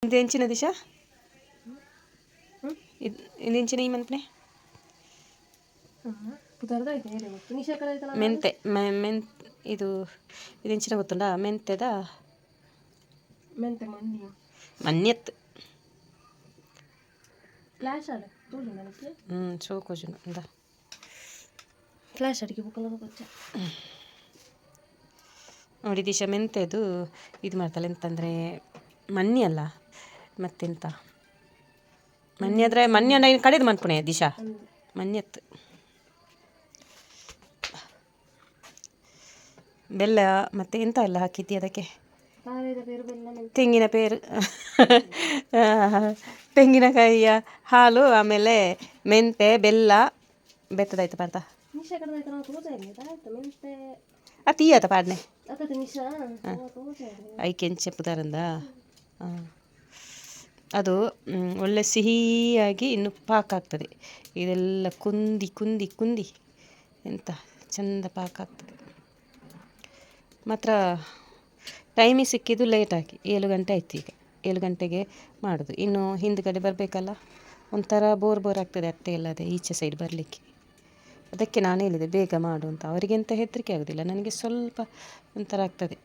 ಇದು ಹೆಂಚಿನ ದಿಶಾ ಇದು ಹೆಂಚಿನ ಈ ಮಂತ್ನೆ ಮೆಂತೆ ಇದು ಹೆಂಚಿನ ಗೊತ್ತುಂಡ ಮೆಂತೆದ ಮನ್ಯತ್ ಸೋಕೋಜುನು ಇಂದ ಫ್ಲಾಶ್ ಅಡಿಗೆ ಬುಕ್ಕಲ್ಲ ನೋಡಿ ದಿಶಾ ಮೆಂತೆದು ಇದು ಮಾಡ್ತಾಳೆ ಎಂತಂದರೆ ಮನ್ನಿ ಅಲ್ಲ ಮತ್ತೆಂತ ಮನ್ನಿ ಆದರೆ ಮನ್ನಿ ಅನ್ನ ಕಡೆದು ಮನ್ಪುಣೆ ದಿಶಾ ಮನ್ಯತ್ ಬೆಲ್ಲ ಮತ್ತು ಎಂತ ಎಲ್ಲ ಹಾಕಿದ್ದಿ ಅದಕ್ಕೆ ತೆಂಗಿನಕಾಯಿಯ ಹಾಲು ಆಮೇಲೆ ಮೆಂತೆ ಬೆಲ್ಲ ಬೆತ್ತದಾಯ್ತು ಪಾರ್ಥ ತೀಯತ ಪಾಡ್ನೆ ಐಕೆಂಚೆ ಪುದಾರಂದ ಅದು ಒಳ್ಳೆ ಸಿಹಿಯಾಗಿ ಇನ್ನು ಪಾಕಾಗ್ತದೆ ಇದೆಲ್ಲ ಕುಂದಿ ಕುಂದಿ ಕುಂದಿ ಎಂತ ಚಂದ ಪಾಕಾಗ್ತದೆ ಮಾತ್ರ ಟೈಮಿಗೆ ಸಿಕ್ಕಿದ್ದು ಲೇಟಾಗಿ 7 ಗಂಟೆ ಆಯ್ತು ಈಗ 7 ಗಂಟೆಗೆ ಮಾಡೋದು ಇನ್ನು ಹಿಂದ್ಗಡೆ ಬರಬೇಕಲ್ಲ ಒಂಥರ ಬೋರ್ ಆಗ್ತದೆ ಅತ್ತೆ ಇಲ್ಲದೆ ಈಚೆ ಸೈಡ್ ಬರಲಿಕ್ಕೆ ಅದಕ್ಕೆ ನಾನು ಹೇಳಿದೆ ಬೇಗ ಮಾಡು ಅಂತ ಅವರಿಗೆಂತ ಹೆದರಿಕೆ ಆಗೋದಿಲ್ಲ ನನಗೆ ಸ್ವಲ್ಪ ಒಂಥರ ಆಗ್ತದೆ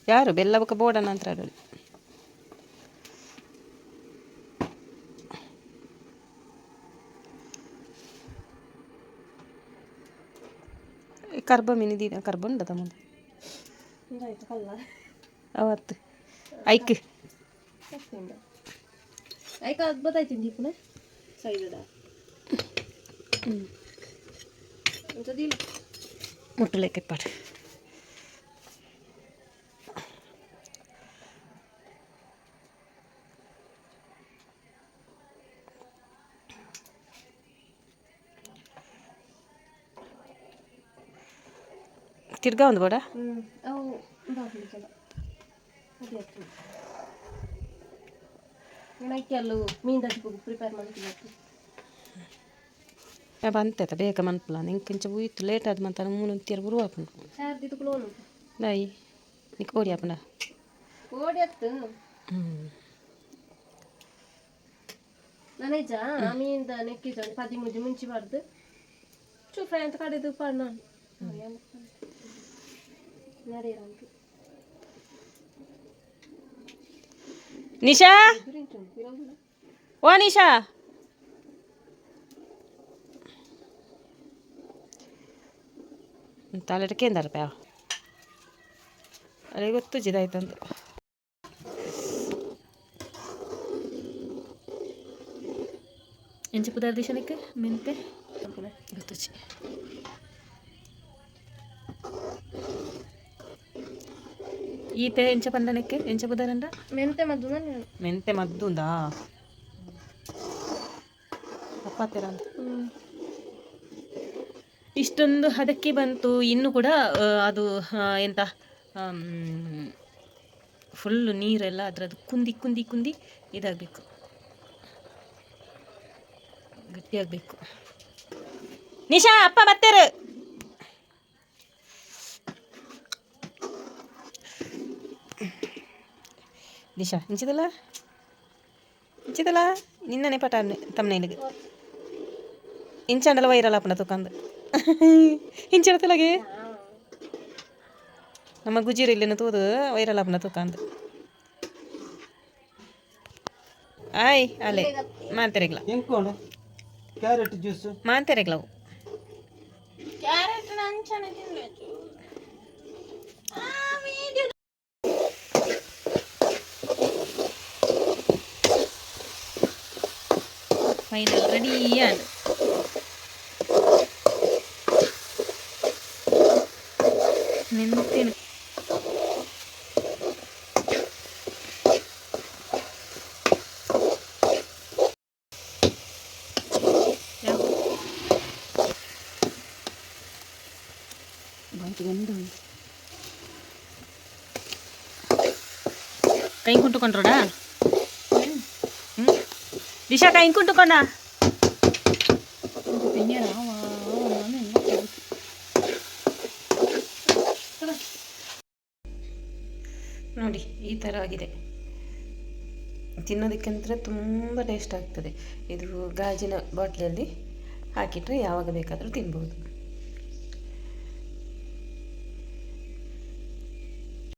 ಯಾರು ಬೆಲ್ಲ ಬೊಕ್ಕ ಬೋಡನ ಅಂತ ಹೇಳಿ ಕರ್ಬ ಮಿನಿದಿನ ಕರ್ಬ ಉಂಡದ ಮುಂದೆ ಅವತ್ತು ಐಕ್ ಗೊತ್ತಾಯ್ತು ದೀಪನ ಸೈಡ್ ಮುಟ್ಟಲೇಕೆ ಪಾಡು ತಿರ್ಗಾ ಒಂದು ಬೋಡ ಪ್ರಿಪೇರ್ ಮಾಡ್ತೀನಿ ಬಂತೈತ ಬೇಗ ಮನ್ಪುಲ ನಿಂಗೆ ಕೊಂಚ ಹೋಯ್ತು ಲೇಟ್ ಆದ ಮಂತ ಮೂನಂತಿಯರು ಬರುವ ಹಾಪುಂಡು ನಾಯಿ ನಿಂಗೆ ಕೋಡಿ ಹಾಪುಂಡ ನನಜ ಆಮೀಂದ ನೆಕ್ಕಿಜ 13 ಮುಂಚಿ ಬಾರ್ದು ಚೂ ಫ್ರೈ ಅಂತ ಕಡೆದು ಪಾಡ್ ನಾನು ನಿಶಾ ಓ ನಿಶಾ ತಲೆಟಕ್ಕೆ ಎಂದಾರ ಪ್ಯಾವ ಅದೇ ಗೊತ್ತು ಜಿದಾಯ್ತಂದು ಎಂಚ ಪುದಾರ ದಿಶನಕ್ಕೆ ಮೆಂತೆ ಗೊತ್ತುಚಿ ಈತೆ ಎಂಚ ಪಂಡನಕ್ಕೆ ಎಂಚ ಪುದಾರಂಡ ಮೆಂತೆ ಮದ್ದುಂದಾ ಅಪ್ಪತ್ತೀರ ಅಂತ ಇಷ್ಟೊಂದು ಹದಕ್ಕೆ ಬಂತು ಇನ್ನು ಕೂಡ ಅದು ಎಂತ ಫುಲ್ಲು ನೀರೆಲ್ಲ ಅದರದ್ದು ಕುಂದಿ ಕುಂದಿ ಕುಂದಿ ಇದಾಗಬೇಕು ಗಟ್ಟಿಯಾಗಬೇಕು ನಿಶಾ ಅಪ್ಪ ಬತ್ತೇರು ದಿಶಾ ಇಂಚಿದಲ್ಲ ನಿನ್ನನೆ ಪಟ ತಮ್ಮನೇಲಿಗೆ ಇಂಚಂಡಲ ವೈರಲ್ ಆಪನ ತುಕಂದು ಇಂಚಿಡತಲಾಗೆ ನಮ್ಮ ಗುಜೀರು ಇಲ್ಲಿನ ತೂದು ವೈರಲ್ ಆಪನ ತುಕಂದು ಆಯ್ ಅಲೆ ಮಾಂತೆರೆಗ್ಲ ಕ್ಯಾರೆಟ್ ಜ್ಯೂಸ್ ಮಾಂತೆರೆಗ್ಲವು ಕ್ಯಾರೆಟ್ ನಂಚನೆ ತಿನ್ಬೇಕು ಫೈನಲ್ ರೆಡಿ ಆನ್ ಮೆಂತೆನ ಕೈ ಕುಂಟುಕೊಂಡ್ರೋಡ ವಿಶಾಖ ಇಂಕುಂಟುಕೊಂಡ ನೋಡಿ ಈ ಥರ ಆಗಿದೆ. ತಿನ್ನೋದಕ್ಕಂದ್ರೆ ತುಂಬ ಟೇಸ್ಟ್ ಆಗ್ತದೆ. ಇದು ಗಾಜಿನ ಬಾಟ್ಲಿಯಲ್ಲಿ ಹಾಕಿಟ್ರೆ ಯಾವಾಗ ಬೇಕಾದರೂ ತಿನ್ಬೋದು.